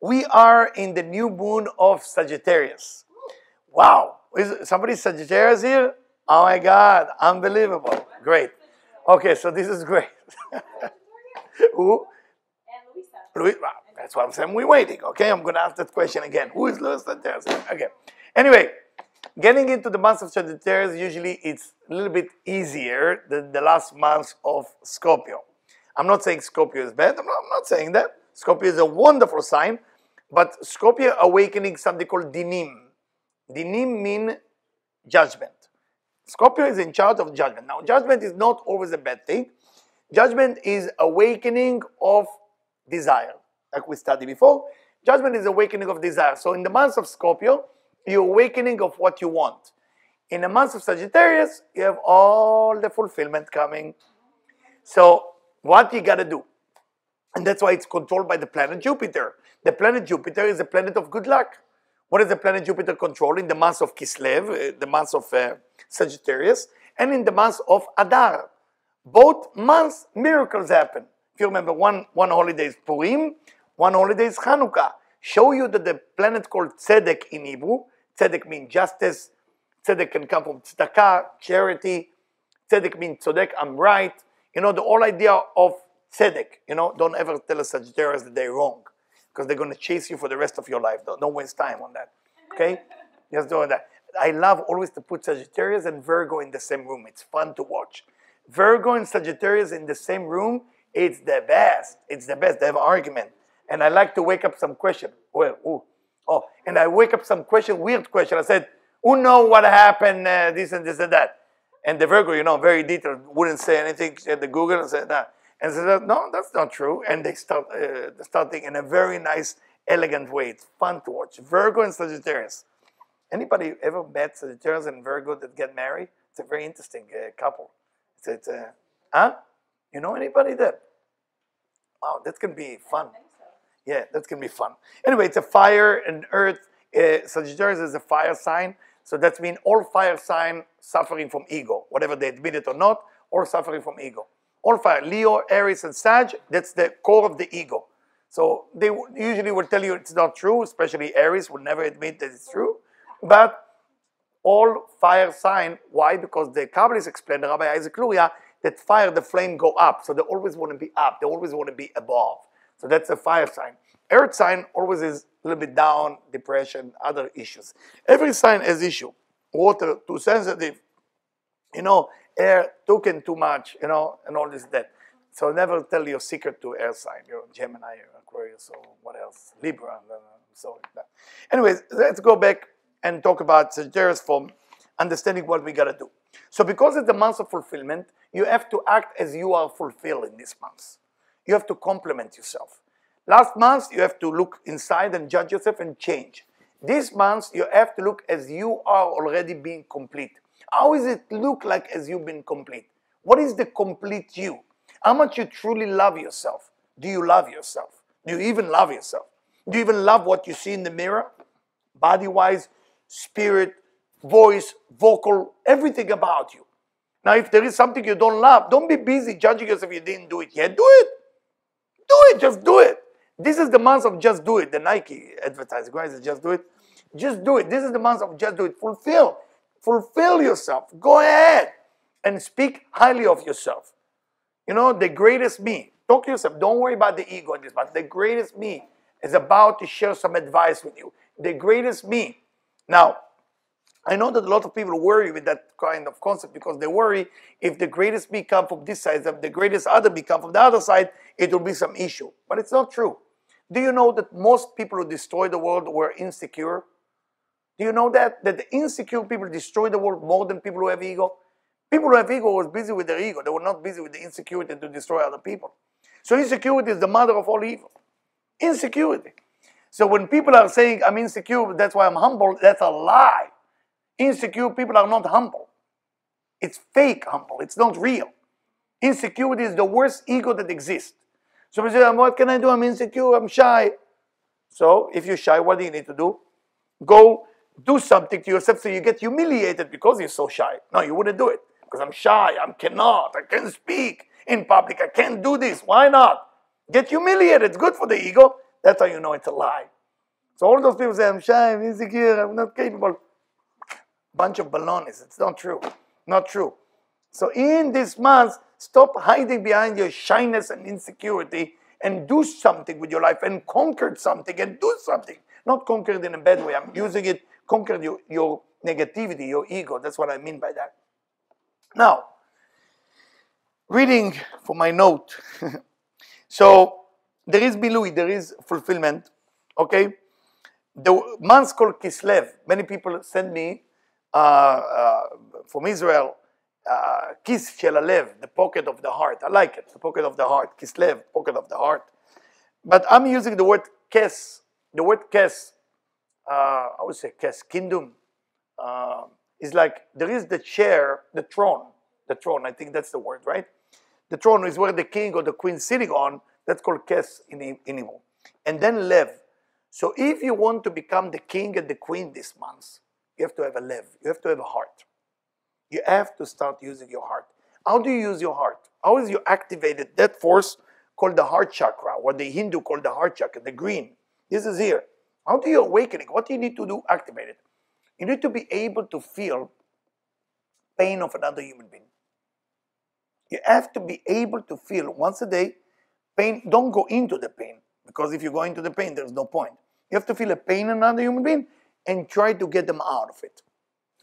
We are in the new moon of Sagittarius. Wow. Is somebody Sagittarius here? Oh my God. Unbelievable. Great. Okay, so this is great. Who? Louis. Well, that's what I'm saying. We're waiting. Okay, I'm going to ask that question again. Who is Louis Sagittarius? Okay. Anyway, getting into the month of Sagittarius, usually it's a little bit easier than the last month of Scorpio. I'm not saying Scorpio is bad. I'm not saying that. Scorpio is a wonderful sign. But Scorpio awakening something called dinim. Dinim mean judgment. Scorpio is in charge of judgment. Now, judgment is not always a bad thing. Judgment is awakening of desire. Like we studied before, judgment is awakening of desire. So in the month of Scorpio, you're awakening of what you want. In the month of Sagittarius, you have all the fulfillment coming. So what you got to do? And that's why it's controlled by the planet Jupiter. The planet Jupiter is a planet of good luck. What is the planet Jupiter controlling? The month of Kislev, the month of Sagittarius, and in the month of Adar. Both months, miracles happen. If you remember, one holiday is Purim, one holiday is Hanukkah. Show you that the planet called Tzedek in Hebrew, Tzedek means justice, Tzedek can come from tzedakah, charity, Tzedek means tzedek, I'm right. You know, the whole idea of Tzedek, you know, don't ever tell a Sagittarius that they're wrong, because they're going to chase you for the rest of your life. Don't waste time on that, okay? Just doing that. I love always to put Sagittarius and Virgo in the same room. It's fun to watch. Virgo and Sagittarius in the same room, it's the best. It's the best. They have an argument. And I like to wake up some question. And I wake up some question, weird question. I said, who know what happened, this and this and that? And the Virgo, you know, very detailed, wouldn't say anything. She had the Google and said, nah. And said, no, that's not true. And they starting in a very nice, elegant way. It's fun to watch. Virgo and Sagittarius. Anybody ever met Sagittarius and Virgo that get married? It's a very interesting couple. You know anybody that? Wow, that can be fun. Yeah, that can be fun. Anyway, it's a fire and earth. Sagittarius is a fire sign. So that means all fire sign suffering from ego. Whatever they admit it or not, all suffering from ego. All fire, Leo, Aries, and Sag, that's the core of the ego. So they usually will tell you it's not true, especially Aries will never admit that it's true. But all fire sign, why? Because the Kabbalists explain, the Rabbi Isaac Luria, that fire, the flame go up. So they always want to be up. They always want to be above. So that's a fire sign. Earth sign always is a little bit down, depression, other issues. Every sign has issue. Water, too sensitive. You know, air, too much, you know, and all this that. So never tell your secret to air sign. You're Gemini, or Aquarius, or what else? Libra, and so that. Anyways, let's go back and talk about Sagittarius from understanding what we got to do. So because it's the month of fulfillment, you have to act as you are fulfilled in this month. You have to compliment yourself. Last month, you have to look inside and judge yourself and change. This month, you have to look as you are already being complete. How does it look like as you've been complete? What is the complete you? How much you truly love yourself? Do you love yourself? Do you even love yourself? Do you even love what you see in the mirror? Body-wise, spirit, voice, vocal, everything about you. Now, if there is something you don't love, don't be busy judging yourself if you didn't do it yet. Do it. Do it. Just do it. This is the month of just do it. The Nike advertising, guys, just do it. Just do it. This is the month of just do it. Fulfill. Fulfill yourself. Go ahead and speak highly of yourself. You know, the greatest me. Talk to yourself. Don't worry about the ego in this month. The greatest me is about to share some advice with you. The greatest me. Now, I know that a lot of people worry with that kind of concept because they worry if the greatest me come from this side, if the greatest other me come from the other side, it will be some issue. But it's not true. Do you know that most people who destroy the world were insecure? Do you know that? That the insecure people destroy the world more than people who have ego? People who have ego were busy with their ego. They were not busy with the insecurity to destroy other people. So insecurity is the mother of all evil. Insecurity. So when people are saying, I'm insecure, that's why I'm humble, that's a lie. Insecure people are not humble. It's fake humble. It's not real. Insecurity is the worst ego that exists. So we say, what can I do? I'm insecure. I'm shy. So if you're shy, what do you need to do? Go do something to yourself so you get humiliated because you're so shy. No, you wouldn't do it. Because I'm shy. I can't speak in public. I can't do this. Why not? Get humiliated. It's good for the ego. That's how you know it's a lie. So all those people say, I'm shy, I'm insecure, I'm not capable. Bunch of baloney. It's not true. Not true. So in this month, stop hiding behind your shyness and insecurity and do something with your life and conquer something and do something. Not conquered in a bad way. I'm using it, conquer your negativity, your ego. That's what I mean by that. Now, reading for my note. So there is Bilui, there is fulfillment. Okay? The month's called Kislev. Many people send me from Israel, Kis Shel Halev, the pocket of the heart. I like it, the pocket of the heart. Kislev, pocket of the heart. But I'm using the word Kes. The word Kes, I would say Kes, kingdom, is like there is the chair, the throne. The throne, I think that's the word, right? The throne is where the king or the queen is sitting on. That's called Kes in Hebrew. And then Lev. So if you want to become the king and the queen this month, you have to have a lev. You have to have a heart. You have to start using your heart. How do you use your heart? How is you activated that force called the heart chakra, what the Hindu call the heart chakra, the green? This is here. How do you awaken it? What do you need to do? Activate it. You need to be able to feel pain of another human being. You have to be able to feel once a day pain. Don't go into the pain, because if you go into the pain, there's no point. You have to feel a pain in another human being and try to get them out of it.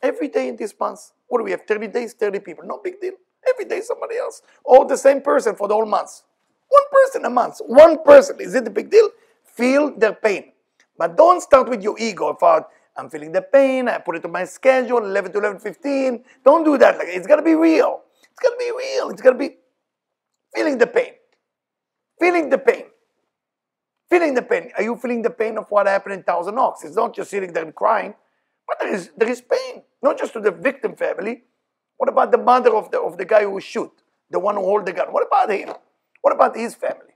Every day in this month, what do we have? 30 days, 30 people. No big deal. Every day somebody else. Or the same person for the whole month. One person a month. One person. Is it a big deal? Feel their pain. But don't start with your ego about, I'm feeling the pain, I put it on my schedule, 11 to 11:15. Don't do that. Like, it's got to be real. It's got to be real. It's got to be feeling the pain. Feeling the pain. Feeling the pain. Are you feeling the pain of what happened in Thousand Oaks? It's not just sitting there and crying, but there is pain. Not just to the victim family. What about the mother of the guy who was shot? The one who hold the gun. What about him? What about his family?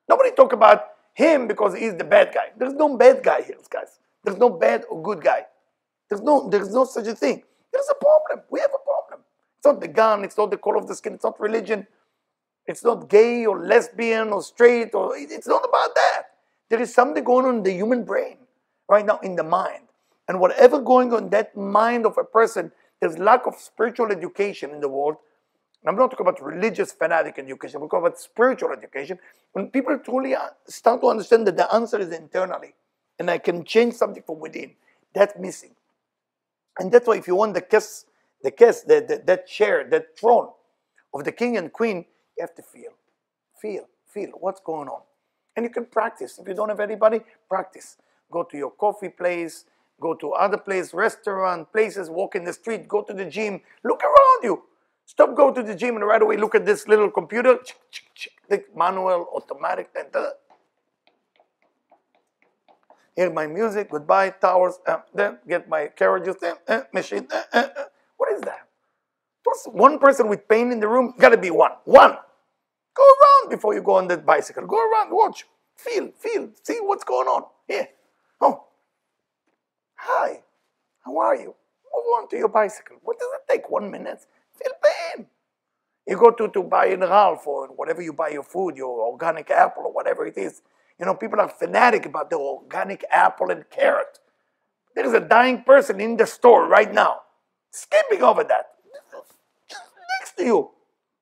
Nobody talk about him because he's the bad guy. There's no bad guy here, guys. There's no bad or good guy. There's no such a thing. There's a problem. We have a problem. It's not the gun. It's not the color of the skin. It's not religion. It's not gay or lesbian or straight. It's not about that. There is something going on in the human brain right now, in the mind. And whatever going on in that mind of a person, there's lack of spiritual education in the world. I'm not talking about religious fanatic education. We're talking about spiritual education. When people truly start to understand that the answer is internally, and I can change something from within, that's missing. And that's why if you want that chair, that throne of the king and queen, you have to feel what's going on. And you can practice. If you don't have anybody, practice. Go to your coffee place, go to other place, restaurant, places, walk in the street, go to the gym, look around you. Stop, go to the gym, and right away look at this little computer, manual, automatic, hear my music, goodbye, towers, then get my carriages, machine, what is that? Plus one person with pain in the room, gotta be one. Go around before you go on that bicycle. Go around, watch, feel, see what's going on. Here. Oh, hi, how are you? Move on to your bicycle. What does it take? 1 minute? Feel pain. You go to buy in Ralph or whatever you buy your food, your organic apple or whatever it is. You know, people are fanatic about the organic apple and carrot. There is a dying person in the store right now, skipping over that. Next to you.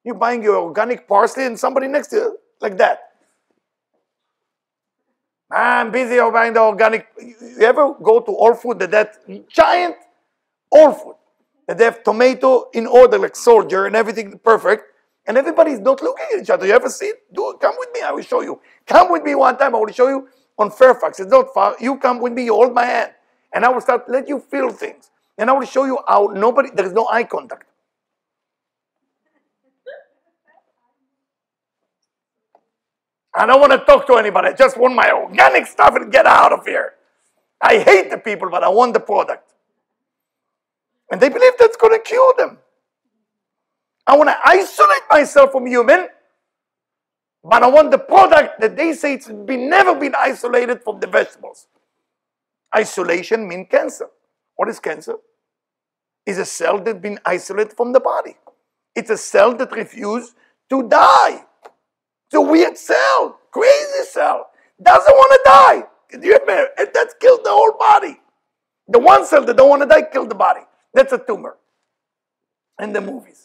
You're buying your organic parsley and somebody next to you, like that. I'm busy buying the organic. You ever go to All Food, that giant All Food, that they have tomato in order, like soldier, and everything perfect, and everybody's not looking at each other. You ever see it? Come with me, I will show you. Come with me one time, I will show you on Fairfax. It's not far. You come with me, you hold my hand, and I will start, let you feel things. And I will show you how there is no eye contact. I don't want to talk to anybody. I just want my organic stuff and get out of here. I hate the people, but I want the product. And they believe that's going to cure them. I want to isolate myself from human, but I want the product that they say it's never been isolated from the vegetables. Isolation means cancer. What is cancer? It's a cell that's been isolated from the body. It's a cell that refuses to die. It's a weird cell, crazy cell, doesn't want to die. Do you remember? And that killed the whole body. The one cell that don't want to die killed the body. That's a tumor. In the movies.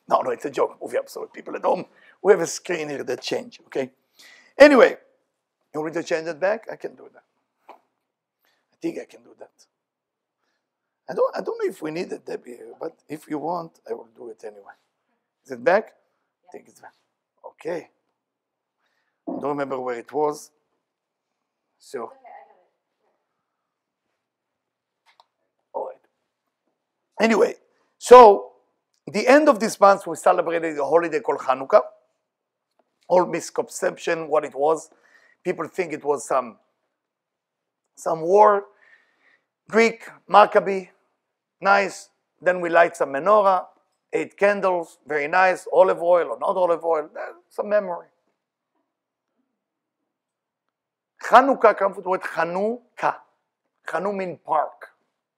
No, it's a joke movie. I'm sorry, people at home. We have a screen here that change, okay? Anyway, you want me to change it back? I can do that. I think I can do that. I don't know if we need it, Debbie, but if you want, I will do it anyway. Is it back? Yeah. I think it's back. Okay. I don't remember where it was. So. All right. Anyway, so the end of this month, we celebrated a holiday called Hanukkah. All misconception what it was. People think it was some war. Greek, Maccabee, nice. Then we light some menorah, 8 candles, very nice. Olive oil or not olive oil, some memory. Hanukkah comes from the word Chanukah. Chanu means park.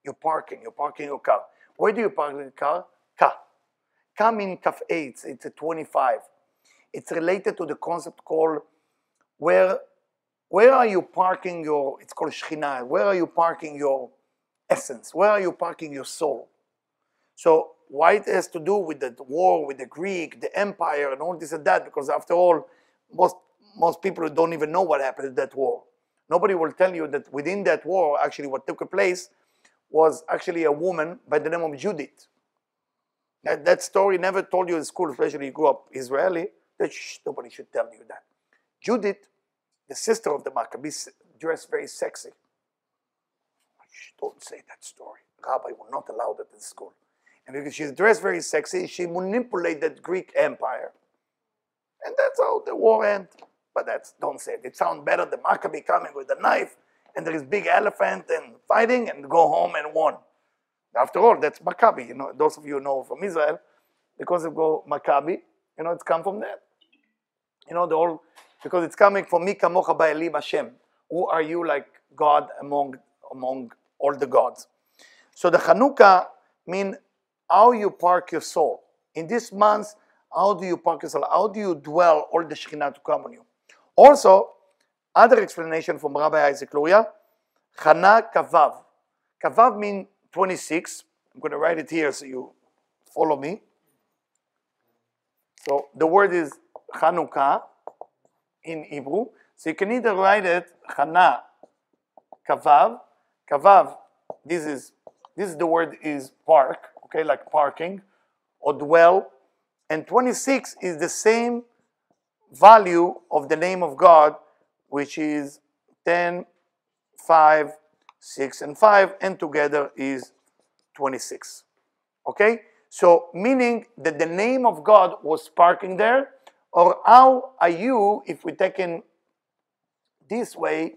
You're parking your car. Where do you park your car? Ka. Ka means kaf 8, it's a 25. It's related to the concept called where are you parking your, it's called Shekhinah, where are you parking your essence? Where are you parking your soul? So why it has to do with the war, with the Greek, the empire, and all this and that, because after all, most people don't even know what happened in that war. Nobody will tell you that within that war, actually what took place was actually a woman by the name of Judith. That story never told you in school, especially if you grew up Israeli, that nobody should tell you that. Judith, the sister of the Maccabees, dressed very sexy. Don't say that story. Rabbi will not allow that in school. And because she's dressed very sexy, she manipulated Greek empire. And that's how the war ended. But don't say it. It sounds better, the Maccabee coming with a knife, and there is big elephant and fighting, and go home and won. After all, that's Maccabee. You know, those of you know from Israel, because of go Maccabee, you know, it's come from that. You know, because it's coming from Mi Kamocha Ba'elim Hashem. Who are you like God among all the gods? So the Chanukah means how you park your soul. In this month, how do you park your soul? How do you dwell all the Shekhinah to come on you? Also, other explanation from Rabbi Isaac Luria, Chana Kavav. Kavav means 26. I'm going to write it here so you follow me. So the word is Chanukah in Hebrew. So you can either write it Chana Kavav. Kavav, this is the word is park, okay, like parking, or dwell. And 26 is the same value of the name of God, which is 10, 5, 6, and 5, and together is 26. Okay? So, meaning that the name of God was parking there, or how are you, if we take in this way,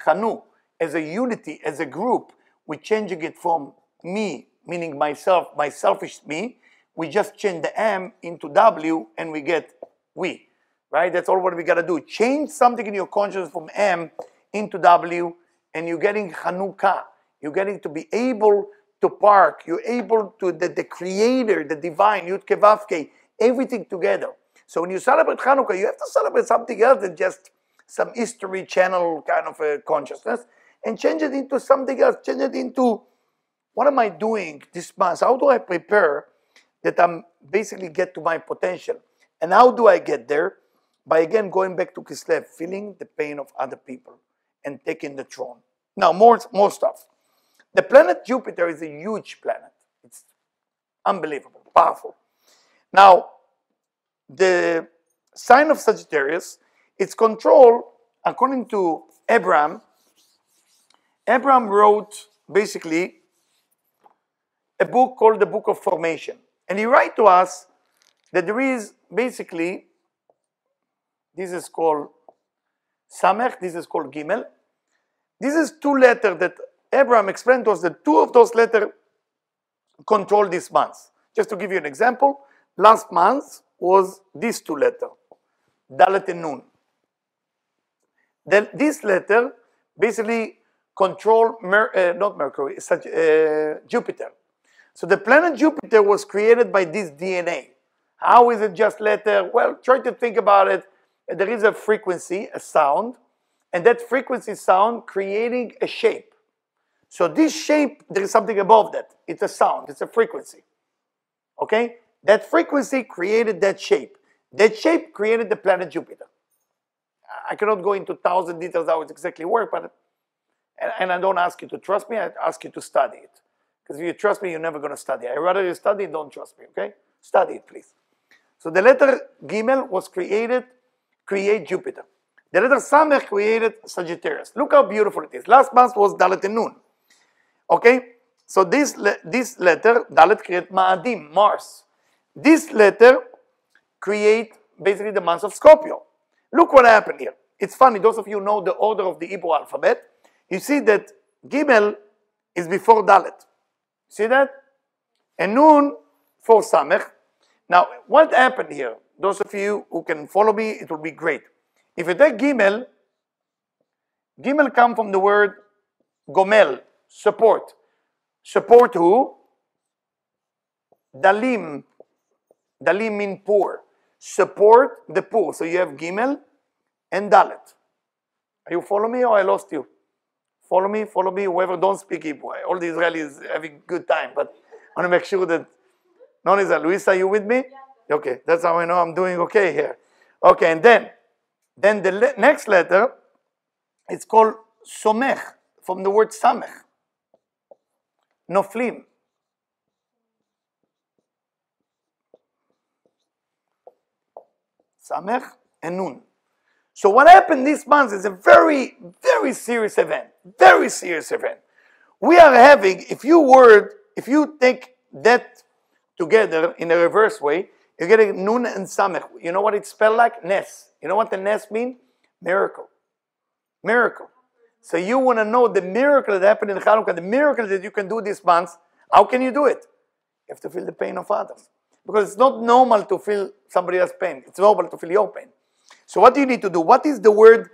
Chanu, as a unity, as a group, we're changing it from me, meaning myself, my selfish me, we just change the M into W and we get we. Right? That's all what we got to do. Change something in your consciousness from M into W, and you're getting Chanukah. You're getting to be able to park. You're able to, the Creator, the Divine, Yud Ke Vav Ke, everything together. So when you celebrate Chanukah, you have to celebrate something else than just some history channel kind of a consciousness, and change it into something else. Change it into, what am I doing this month? How do I prepare that I'm basically get to my potential? And how do I get there? By again going back to Kislev, feeling the pain of other people and taking the throne. Now, more stuff. The planet Jupiter is a huge planet. It's unbelievable, powerful. Now, the sign of Sagittarius, it's controlled, according to Abraham. Abraham wrote basically a book called the Book of Formation. And he writes to us that there is basically, this is called Samech, this is called Gimel. This is 2 letters that Abraham explained to us that 2 of those letters control this month. Just to give you an example, last month was these 2 letters, Dalet and Nun. Then this letter basically control not Mercury, Jupiter. So the planet Jupiter was created by this DNA. How is it just letter? Well, try to think about it. There is a frequency, a sound, and that frequency sound creating a shape. So this shape, there is something above that. It's a sound, it's a frequency. Okay? That frequency created that shape. That shape created the planet Jupiter. I cannot go into 1,000 details how it exactly works, but and I don't ask you to trust me, I ask you to study it. Because if you trust me, you're never going to study. I'd rather you study, don't trust me, okay? Study it, please. So the letter Gimel was create Jupiter. The letter Samech created Sagittarius. Look how beautiful it is. Last month was Dalet and Nun. Okay? So this letter, Dalet, create Ma'adim, Mars. This letter create basically the month of Scorpio. Look what happened here. It's funny, those of you who know the order of the Hebrew alphabet, you see that Gimel is before Dalet. See that? And Nun for Samech. Now, what happened here? Those of you who can follow me, it will be great. If you take Gimel, Gimel comes from the word Gomel, support. Support who? Dalim. Dalim means poor. Support the poor. So you have Gimel and Dalet. Are you follow me or I lost you? Follow me, whoever don't speak Hebrew. All the Israelis having good time, but I want to make sure that none is Luisa, are you with me? Yeah. Okay, that's how I know I'm doing okay here. Okay, and then the next letter, it's called Somech, from the word Samech. Noflim. Samech and Nun. So what happened this month is a very, very serious event. Very serious event. We are having, if you take that together in a reverse way, you're getting Nun and Samech. You know what it's spelled like? Nes. You know what the Nes mean? Miracle. Miracle. So you want to know the miracle that happened in Hanukkah, the miracle that you can do this month. How can you do it? You have to feel the pain of others. Because it's not normal to feel somebody else's pain. It's normal to feel your pain. So what do you need to do? What is the word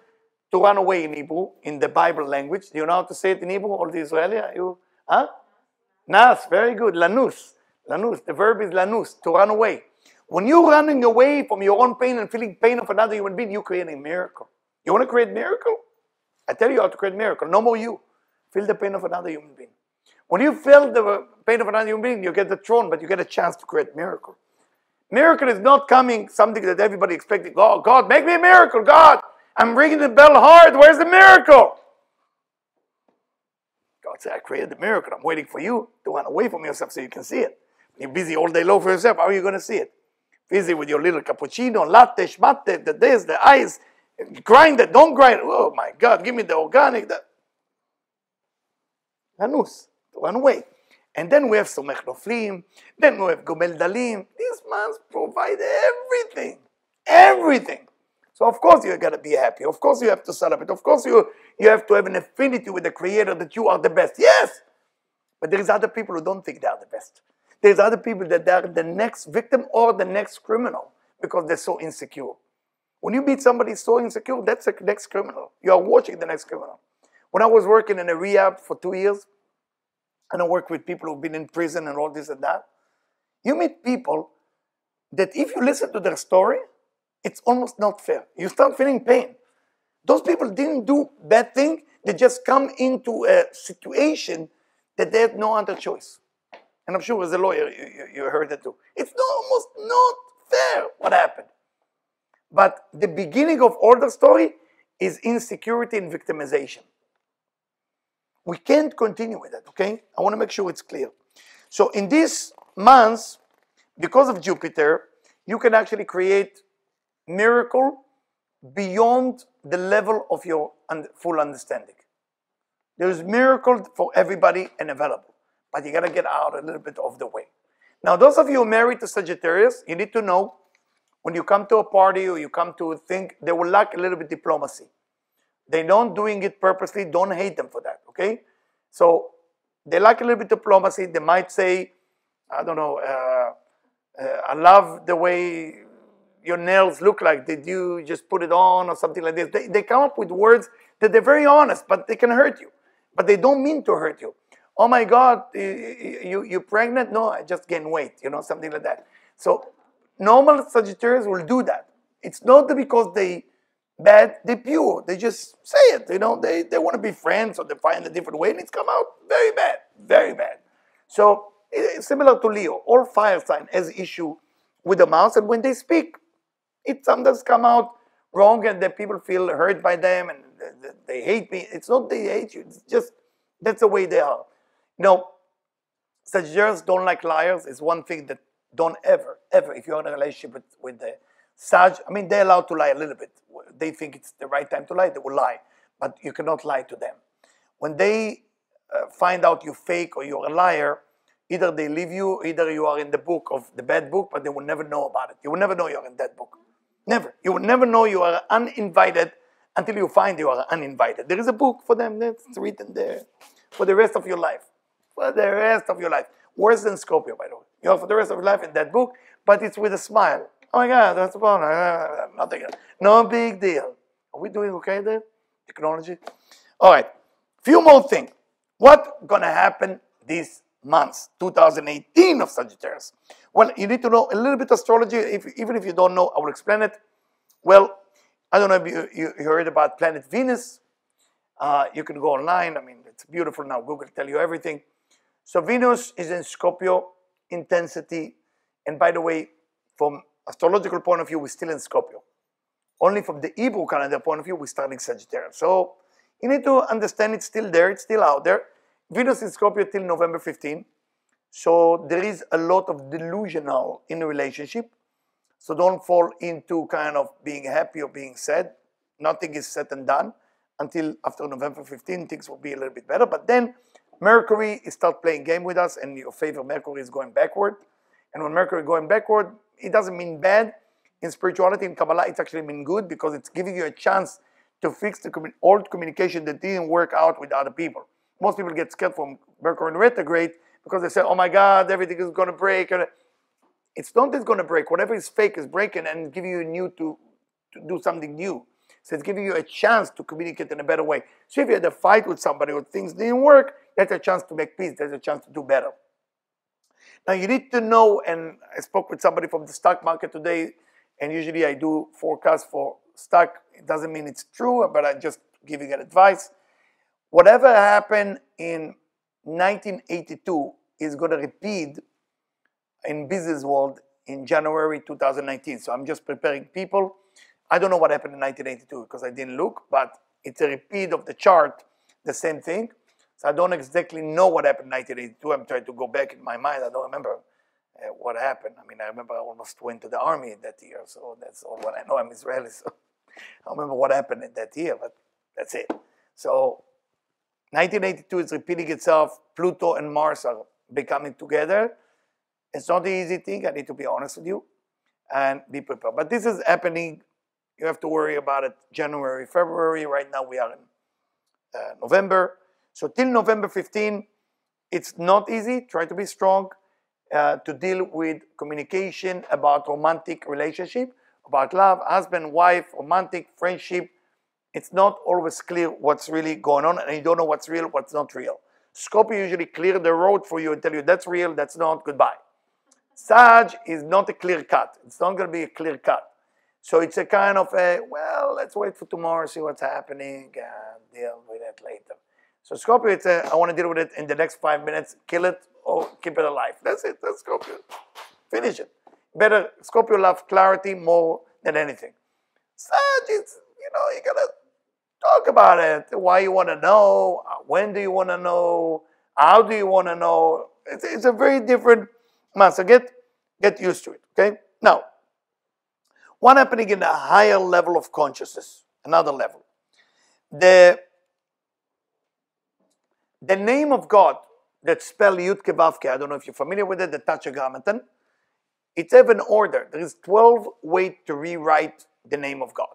to run away in Hebrew, in the Bible language? Do you know how to say it in Hebrew, all the Israeli? Nas, very good. Lanus. Lanus. The verb is lanus, to run away. When you're running away from your own pain and feeling pain of another human being, you create a miracle. You want to create a miracle? I tell you how to create a miracle. No more you. Feel the pain of another human being. When you feel the pain of another human being, you get the throne, but you get a chance to create a miracle. Miracle is not coming something that everybody expected. Oh, God, make me a miracle. God, I'm ringing the bell hard. Where's the miracle? God said, I created the miracle. I'm waiting for you to run away from yourself so you can see it. You're busy all day long for yourself. How are you going to see it? Busy with your little cappuccino, latte, schmatte, the this, the ice. Grind it. Don't grind it. Oh, my God, give me the organic. Hanus, to run away. And then we have Somech Noflim, then we have Gomel Dalim. These months provide everything. Everything. So of course you got to be happy. Of course you have to celebrate. Of course you have to have an affinity with the Creator that you are the best. Yes! But there is other people who don't think they are the best. There's other people that they are the next victim or the next criminal because they're so insecure. When you meet somebody so insecure, that's the next criminal. You are watching the next criminal. When I was working in a rehab for 2 years, and I work with people who've been in prison and all this and that, you meet people that if you listen to their story, it's almost not fair. You start feeling pain. Those people didn't do bad thing. They just come into a situation that they had no other choice. And I'm sure as a lawyer, you heard that too. It's almost not fair what happened. But the beginning of all the story is insecurity and victimization. We can't continue with that, okay? I want to make sure it's clear. So in this month, because of Jupiter, you can actually create miracle beyond the level of your full understanding. There's miracle for everybody and available, but you got to get out a little bit of the way. Now, those of you who are married to Sagittarius, you need to know when you come to a party or you come to a thing, they will lack a little bit diplomacy. They're not doing it purposely. Don't hate them for that, okay? So they lack a little bit diplomacy. They might say, I don't know, I love the way your nails look like. Did you just put it on or something like this? They come up with words that they're very honest, but they can hurt you. But they don't mean to hurt you. Oh my God, you pregnant? No, I just gained weight, something like that. So normal Sagittarius will do that. It's not because they bad, they're pure. They just say it. You know, they want to be friends or they find a different way, and it's come out very bad, very bad. So it's similar to Leo. All fire sign has issue with the mouth, and when they speak, it sometimes come out wrong, and the people feel hurt by them, and they hate me. It's not they hate you. It's just that's the way they are. You know, Sagittarius don't like liars. It's one thing that don't ever, if you're in a relationship with the Sag, I mean, they're allowed to lie a little bit. They think it's the right time to lie, they will lie. But you cannot lie to them. When they find out you're fake or you're a liar, either they leave you, either you are in the book of the bad book, but they will never know about it. You will never know you're in that book. Never. You will never know you are uninvited until you find you are uninvited. There is a book for them that's written there for the rest of your life. For the rest of your life. Worse than Scorpio, by the way. You are for the rest of your life in that book, but it's with a smile. Oh my God, that's fun. Nothing else. No big deal. Are we doing okay there? Technology? All right. Few more things. What's going to happen this month, 2018 of Sagittarius? Well, you need to know a little bit of astrology. Even if you don't know, I will explain it. Well, I don't know if you heard about planet Venus. You can go online. I mean, it's beautiful now. Google tell you everything. So Venus is in Scorpio, intensity. And by the way, from astrological point of view, we're still in Scorpio. Only from the Hebrew calendar point of view, we're starting Sagittarius. So you need to understand it's still there, it's still out there. Venus in Scorpio till November 15. So there is a lot of delusional in a relationship. So don't fall into kind of being happy or being sad. Nothing is said and done until after November 15. Things will be a little bit better. But then Mercury start playing game with us, and your favorite Mercury is going backward. And when Mercury is going backward, it doesn't mean bad. In spirituality, in Kabbalah, it's actually mean good because it's giving you a chance to fix the old communication that didn't work out with other people. Most people get scared from Mercury in retrograde because they say, oh my God, everything is going to break. It's not that it's going to break. Whatever is fake is breaking and giving you a new to do something new. So it's giving you a chance to communicate in a better way. So if you had a fight with somebody or things didn't work, that's a chance to make peace. There's a chance to do better. Now you need to know, and I spoke with somebody from the stock market today, and usually I do forecasts for stock. It doesn't mean it's true, but I'm just giving an advice. Whatever happened in 1982 is going to repeat in business world in January 2019. So I'm just preparing people. I don't know what happened in 1982 because I didn't look, but it's a repeat of the chart, the same thing. So I don't exactly know what happened in 1982. I'm trying to go back in my mind. I don't remember what happened. I mean, I remember I almost went to the army that year, so that's all what I know. I'm Israeli, so I don't remember what happened in that year, but that's it. So 1982 is repeating itself. Pluto and Mars are becoming together. It's not an easy thing. I need to be honest with you and be prepared. But this is happening. You have to worry about it January, February. Right now we are in November. So till November 15, it's not easy. Try to be strong to deal with communication about romantic relationship, about love, husband, wife, romantic, friendship. It's not always clear what's really going on, and you don't know what's real, what's not real. Scorpio usually clear the road for you and tell you that's real, that's not, goodbye. Sag is not a clear cut. It's not going to be a clear cut. So it's a kind of a, well, let's wait for tomorrow, see what's happening, and deal with it later. So Scorpio, it's a, I want to deal with it in the next 5 minutes, kill it or keep it alive. That's it, that's Scorpio. Finish it. Better, Scorpio loves clarity more than anything. Sag, it's, you know, you got to talk about it. Why you want to know, when do you want to know, how do you want to know. It's a very different month, so get used to it, okay? Now, what's happening in a higher level of consciousness, another level? The name of God that spell Yud Ke Vav Ke, I don't know if you're familiar with it, the Tetragrammaton, it's have an order. There is 12 ways to rewrite the name of God.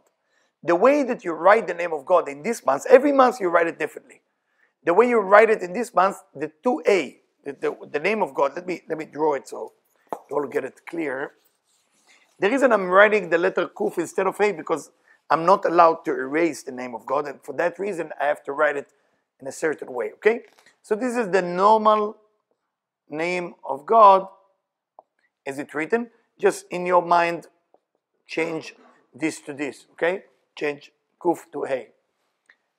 The way that you write the name of God in this month, every month you write it differently. The way you write it in this month, the 2A, the name of God, let me draw it so you all get it clear. The reason I'm writing the letter Kuf instead of A because I'm not allowed to erase the name of God, and for that reason I have to write it in a certain way, okay? So this is the normal name of God. Is it written? Just in your mind, change this to this, okay? change Kuf to Hey.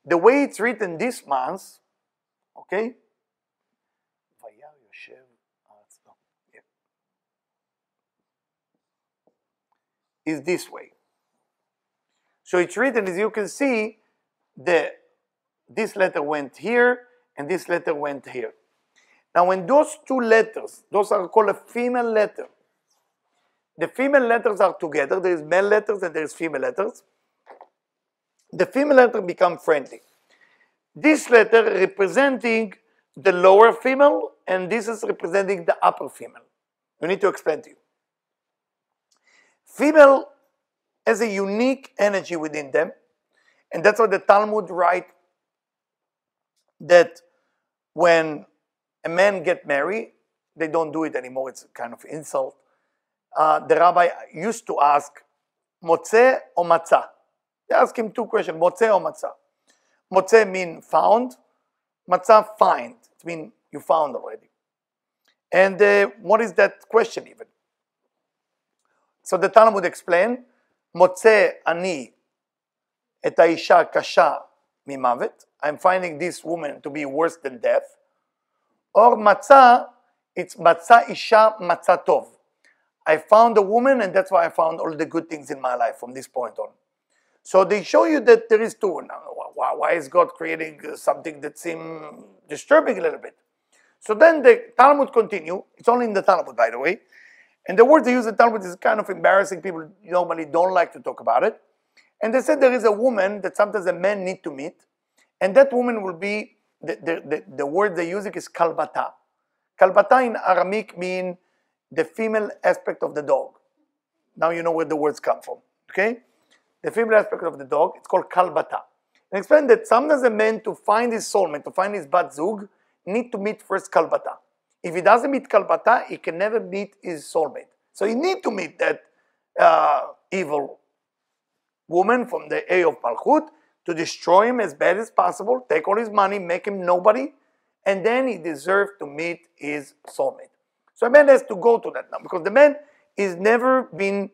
The way it's written this month, okay? Is this way. So it's written, as you can see, this letter went here and this letter went here. Now when those two letters, those are called a female letter. The female letters are together. There is male letters and there is female letters. The female letter become friendly. This letter representing the lower female and this is representing the upper female. We need to explain to you. Female has a unique energy within them, and that's why the Talmud writes that when a man gets married, they don't do it anymore, it's a kind of insult. The rabbi used to ask, Motzeh or Matzah? They ask him two questions, Motzeh or Matzah? Motzeh means found, Matzah find, it means you found already. And what is that question even? So the Talmud explain, Motzeh ani et haisha kasha mimavet. I'm finding this woman to be worse than death. Or matzah, it's matzah isha matzah tov. I found a woman and that's why I found all the good things in my life from this point on. So they show you that there is two. Now, why is God creating something that seems disturbing a little bit? So then the Talmud continue. It's only in the Talmud, by the way. And the word they use in Talmud is kind of embarrassing. People normally don't like to talk about it. And they said there is a woman that sometimes a man need to meet. And that woman will be, the word they use is kalbata. Kalbata in Aramaic means the female aspect of the dog. Now you know where the words come from. Okay? The female aspect of the dog, it's called kalbata. And explain that sometimes a man to find his soulmate, to find his bat zug, need to meet first kalbata. If he doesn't meet kalbata, he can never meet his soulmate. So he need to meet that evil woman from the A of Malchut to destroy him as bad as possible, take all his money, make him nobody, and then he deserves to meet his soulmate. So a man has to go to that now, because the man is never been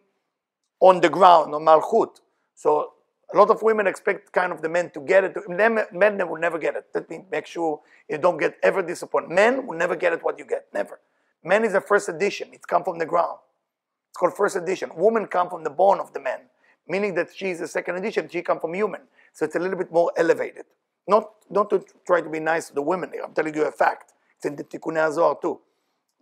on the ground, on Malchut. So a lot of women expect kind of the men to get it. Men will never get it. Let me make sure you don't get ever disappointed. Men will never get it what you get, never. Man is a first edition. It's come from the ground. It's called first edition. Woman come from the bone of the man, meaning that she is a second edition. She come from human. So it's a little bit more elevated. Not to try to be nice to the women here. I'm telling you a fact. It's in the Tikkunei HaZohar too.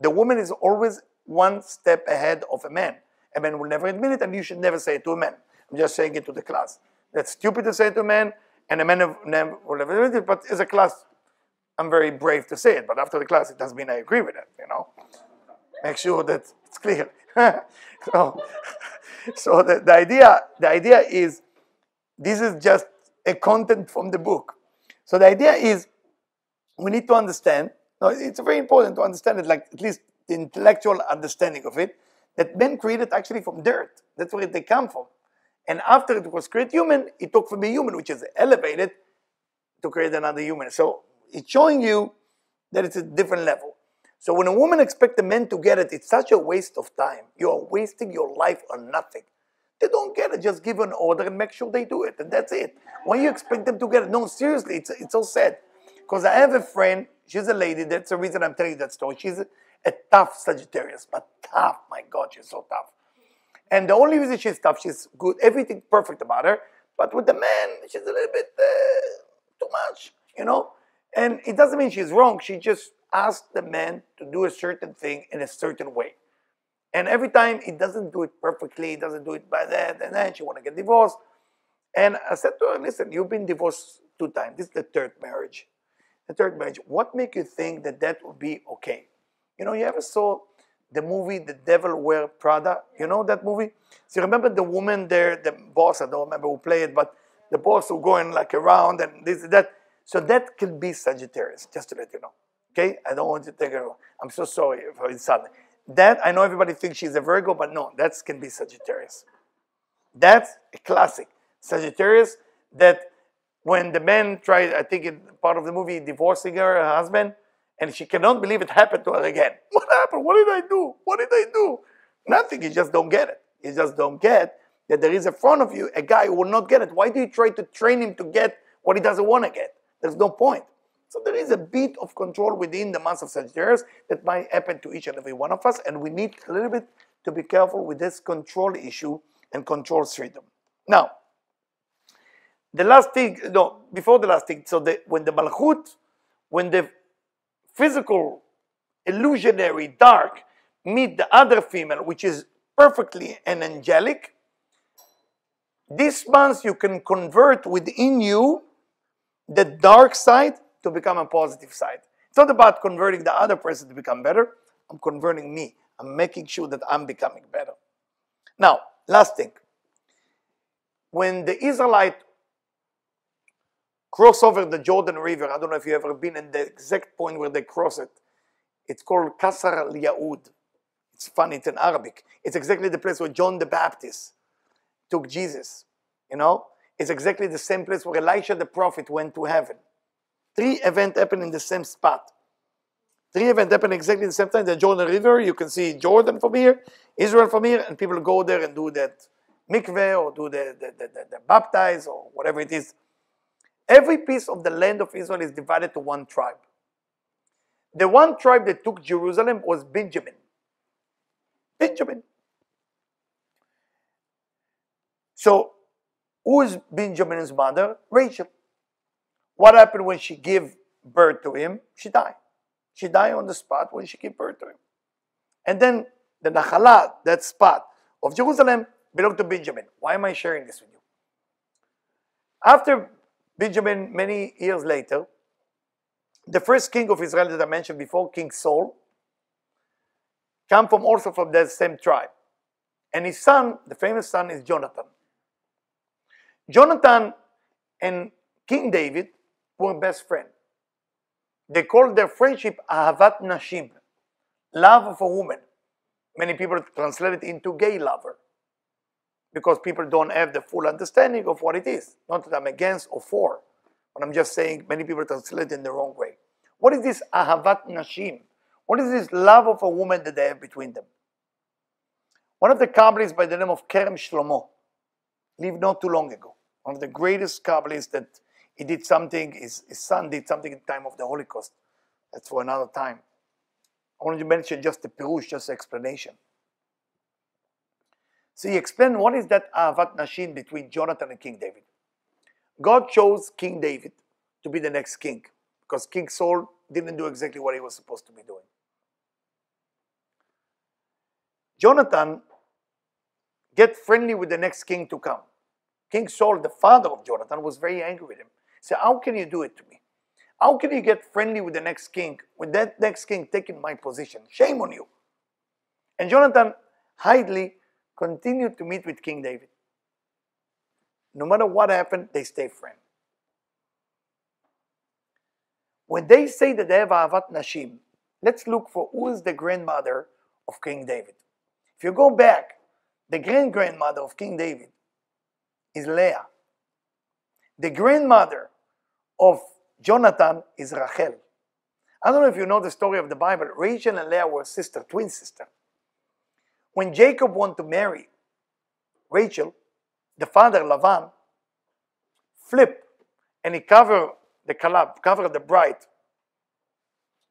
The woman is always one step ahead of a man. A man will never admit it, and you should never say it to a man. I'm just saying it to the class. That's stupid to say to a man, and a man will never admit it, but as a class, I'm very brave to say it, but after the class, it doesn't mean I agree with it, you know. Make sure that it's clear. So the idea is, this is just a content from the book. So the idea is, we need to understand, it's very important to understand it, like at least the intellectual understanding of it, that men created actually from dirt. That's where they come from. And after it was created human, it took from a human, which is elevated, to create another human. So it's showing you that it's a different level. So when a woman expects a man to get it, it's such a waste of time. You are wasting your life on nothing. They don't get it. Just give an order and make sure they do it. And that's it. Why you expect them to get it? No, seriously, it's so sad. Because I have a friend, she's a lady, that's the reason I'm telling you that story. She's a tough Sagittarius, but tough, my God, she's so tough. And the only reason she's tough, she's good, everything perfect about her, but with the man, she's a little bit too much, you know? And it doesn't mean she's wrong, she just asked the man to do a certain thing in a certain way. And every time he doesn't do it perfectly, he doesn't do it by that, and then she want to get divorced. And I said to her, listen, you've been divorced 2 times, this is the 3rd marriage. The 3rd marriage, what makes you think that that will be okay? You know, you ever saw the movie The Devil Wears Prada? You know that movie? So you remember the woman there, the boss, I don't remember who played it, but the boss who going like around and this and that. So that could be Sagittarius, just to let you know. Okay? I don't want to take it wrong. I'm so sorry for insulting. That, I know everybody thinks she's a Virgo, but no, that can be Sagittarius. That's a classic. Sagittarius, that when the man tried, I think in part of the movie, divorcing her husband, and she cannot believe it happened to her again. What happened? What did I do? What did I do? Nothing. You just don't get it. You just don't get that there is in front of you a guy who will not get it. Why do you try to train him to get what he doesn't want to get? There's no point. So there is a bit of control within the month of Sagittarius that might happen to each and every one of us, and we need a little bit to be careful with this control issue and control freedom. Now, the last thing, no, before the last thing, so when the Malchut, when the physical, illusionary, dark, meet the other female, which is perfectly an angelic, this month you can convert within you the dark side to become a positive side. It's not about converting the other person to become better. I'm converting me. I'm making sure that I'm becoming better. Now, last thing. When the Israelite cross over the Jordan River, I don't know if you've ever been in the exact point where they cross it. It's called Qasr al-Yahud. It's funny, it's in Arabic. It's exactly the place where John the Baptist took Jesus. You know? It's exactly the same place where Elisha the prophet went to heaven. 3 events happen in the same spot. 3 events happen exactly the same time. The Jordan River, you can see Jordan from here, Israel from here, and people go there and do that mikveh or do the baptize or whatever it is. Every piece of the land of Israel is divided to one tribe. The one tribe that took Jerusalem was Benjamin. Benjamin. So, who is Benjamin's mother? Rachel. What happened when she gave birth to him? She died. She died on the spot when she gave birth to him. And then the Nachalah, that spot of Jerusalem, belonged to Benjamin. Why am I sharing this with you? After Benjamin, many years later, the first king of Israel that I mentioned before, King Saul, came also from that same tribe. And his son, the famous son, is Jonathan. Jonathan and King David were best friends. They called their friendship Ahavat Nashim, love of a woman. Many people translate it into gay lover because people don't have the full understanding of what it is. Not that I'm against or for, but I'm just saying many people translate it in the wrong way. What is this Ahavat Nashim? What is this love of a woman that they have between them? One of the Kabbalists by the name of Kerem Shlomo lived not too long ago. One of the greatest Kabbalists that he did something, his son did something in the time of the Holocaust. That's for another time. I wanted to mention just the Pirush, just the explanation. So he explained what is that Ahavat Nashim between Jonathan and King David. God chose King David to be the next king because King Saul didn't do exactly what he was supposed to be doing. Jonathan get friendly with the next king to come. King Saul, the father of Jonathan, was very angry with him. He said, how can you do it to me? How can you get friendly with the next king, with that next king taking my position? Shame on you. And Jonathan idly continued to meet with King David. No matter what happened, they stay friends. When they say that they have Ahavat Nashim, let's look for who is the grandmother of King David. If you go back, the great-grandmother of King David is Leah. The grandmother of Jonathan is Rachel. I don't know if you know the story of the Bible. Rachel and Leah were sister, twin sister. When Jacob wanted to marry Rachel, the father, Lavan, flipped and he covered the kalab, covered the bride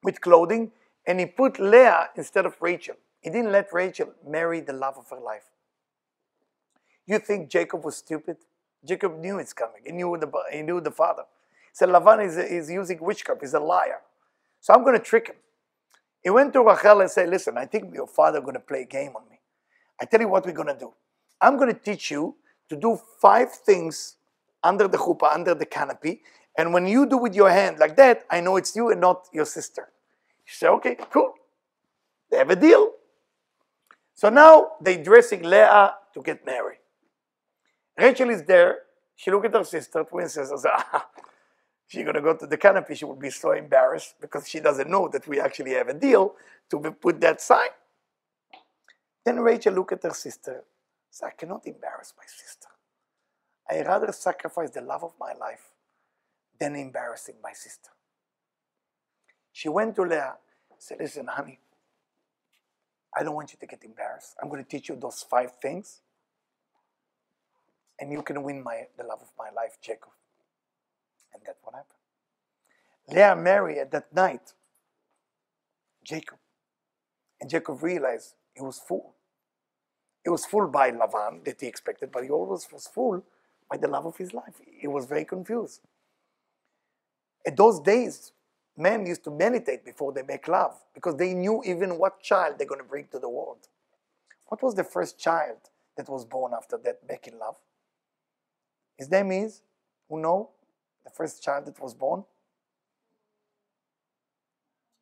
with clothing, and he put Leah instead of Rachel. He didn't let Rachel marry the love of her life. You think Jacob was stupid? Jacob knew it's coming. He knew the father. He said, Lavan is using witchcraft. He's a liar. So I'm going to trick him. He went to Rachel and said, listen, I think your father is going to play a game on me. I tell you what we're going to do. I'm going to teach you to do 5 things under the chuppah, under the canopy. And when you do with your hand like that, I know it's you and not your sister. She said, okay, cool. They have a deal. So now they're dressing Leah to get married. Rachel is there. She looked at her sister, twin sister, says, she's going to go to the canopy. She will be so embarrassed because she doesn't know that we actually have a deal to put that sign. Then Rachel looked at her sister. Said, I cannot embarrass my sister. I rather sacrifice the love of my life than embarrassing my sister. She went to Leah and said, listen, honey, I don't want you to get embarrassed. I'm going to teach you those 5 things. and you can win the love of my life, Jacob. And that's what happened. Leah married at that night Jacob. And Jacob realized he was fooled. He was fooled by Lavan that he expected, but he always was fooled by the love of his life. He was very confused. In those days, men used to meditate before they make love because they knew even what child they're going to bring to the world. What was the first child that was born after that making love? His name is, who know? The first child that was born?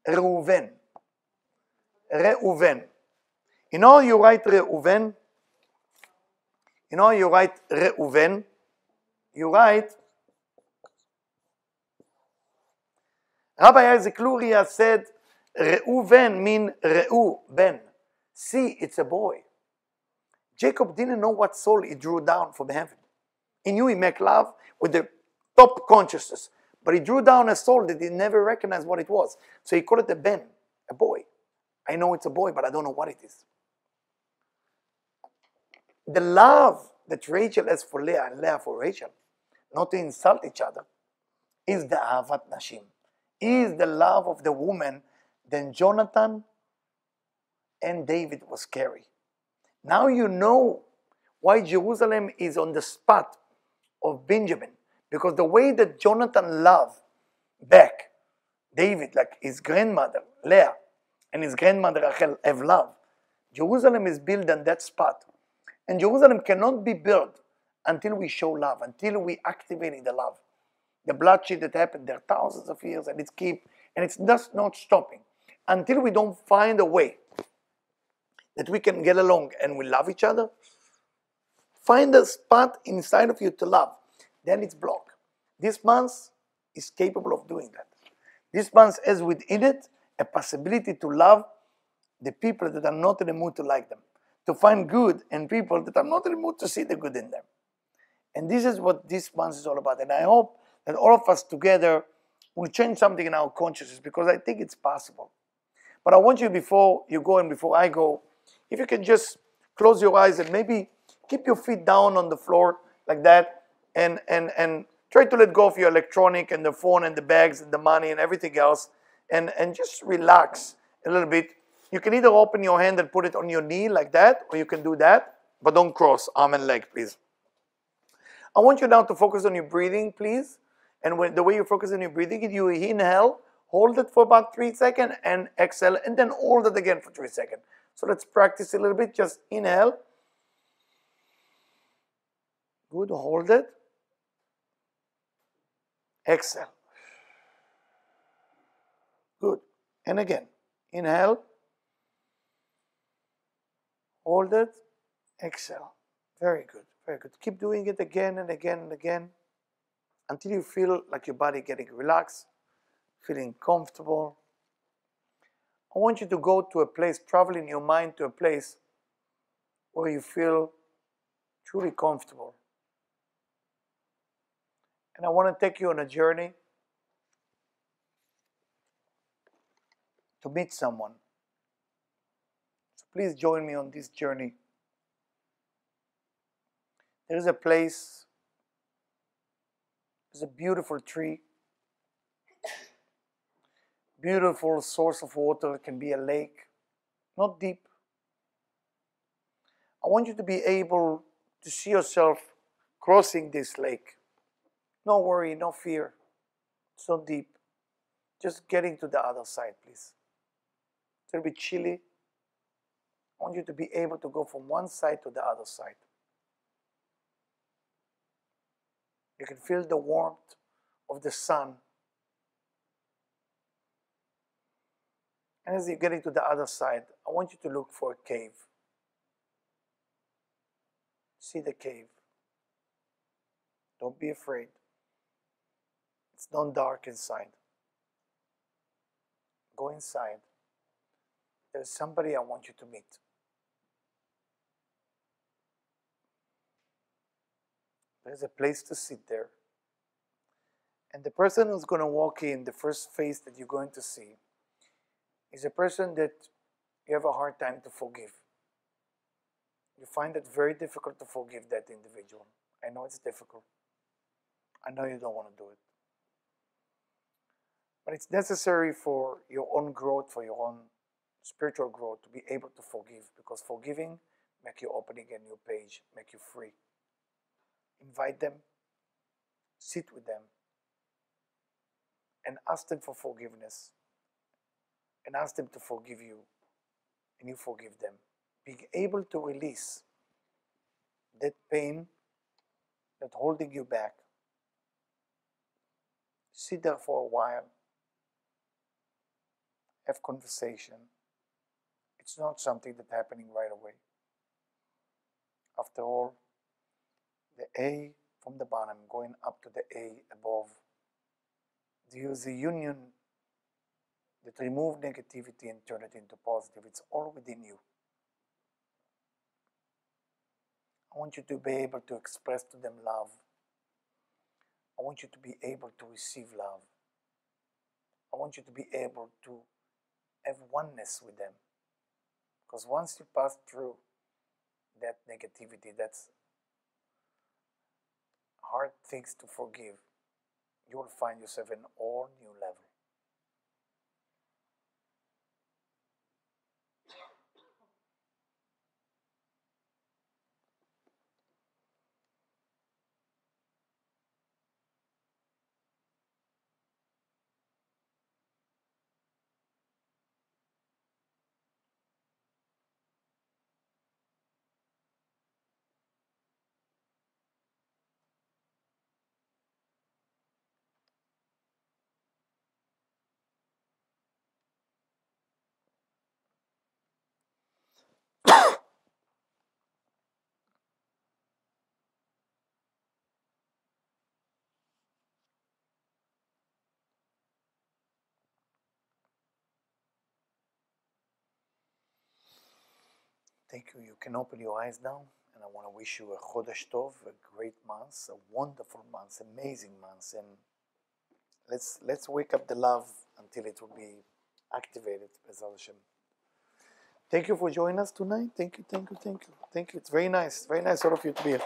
Reuven. Reuven. You know you write Reuven? You know you write Reuven? You write, Rabbi Isaac Luria said, Reuven mean Reuben. See, it's a boy. Jacob didn't know what soul he drew down from heaven. He knew he made love with the top consciousness, but he drew down a soul that he never recognized what it was. So he called it a Ben, a boy. I know it's a boy, but I don't know what it is. The love that Rachel has for Leah and Leah for Rachel, not to insult each other, is the Ahavat Nashim, is the love of the woman. Then Jonathan and David was scary. Now you know why Jerusalem is on the spot of Benjamin, because the way that Jonathan loved back David, like his grandmother Leah and his grandmother Rachel have love, Jerusalem is built on that spot. And Jerusalem cannot be built until we show love, until we activate the love. The bloodshed that happened there thousands of years, and it's just not stopping. Until we don't find a way that we can get along and we love each other, find a spot inside of you to love, then it's blocked. This month is capable of doing that. This month has within it a possibility to love the people that are not in the mood to like them, to find good in people that are not in the mood to see the good in them. And this is what this month is all about. And I hope that all of us together will change something in our consciousness, because I think it's possible. But I want you, before you go and before I go, if you can just close your eyes and maybe keep your feet down on the floor like that, and try to let go of your electronic and the phone and the bags and the money and everything else, and just relax a little bit. You can either open your hand and put it on your knee like that, or you can do that, but don't cross arm and leg, please. I want you now to focus on your breathing, please. And the way you focus on your breathing, you inhale, hold it for about 3 seconds, and exhale, and then hold it again for 3 seconds. So let's practice a little bit. Just inhale. Good, hold it. Exhale. Good. And again, inhale. Hold it. Exhale. Very good, very good. Keep doing it again and again and again until you feel like your body getting relaxed, feeling comfortable. I want you to go to a place, travel in your mind to a place where you feel truly comfortable. And I want to take you on a journey to meet someone. So please join me on this journey. There is a place, there's a beautiful tree, beautiful source of water. It can be a lake, not deep. I want you to be able to see yourself crossing this lake. No worry, no fear. It's not deep. Just getting to the other side, please. It's a little bit chilly. I want you to be able to go from one side to the other side. You can feel the warmth of the sun. And as you're getting to the other side, I want you to look for a cave. See the cave. Don't be afraid. It's not dark inside. Go inside. There's somebody I want you to meet. There's a place to sit there. And the person who's going to walk in, the first face that you're going to see, is a person that you have a hard time to forgive. You find it very difficult to forgive that individual. I know it's difficult. I know you don't want to do it. But it's necessary for your own growth, for your own spiritual growth, to be able to forgive, because forgiving make you opening a new page, make you free. Invite them, sit with them, and ask them for forgiveness, and ask them to forgive you, and you forgive them. Being able to release that pain that's holding you back. Sit there for a while, have conversation. It's not something that's happening right away. After all, the A from the bottom going up to the A above, there is a union that removes negativity and turn it into positive. It's all within you. I want you to be able to express to them love. I want you to be able to receive love. I want you to be able to have oneness with them. Because once you pass through that negativity, that's hard things to forgive, you will find yourself in an all new level. Thank you. You can open your eyes now, and I want to wish you a Chodesh Tov, a great month, a wonderful month, amazing month, and let's wake up the love until it will be activated, B'ezrat Hashem. Thank you for joining us tonight. Thank you. It's very nice all of you to be here.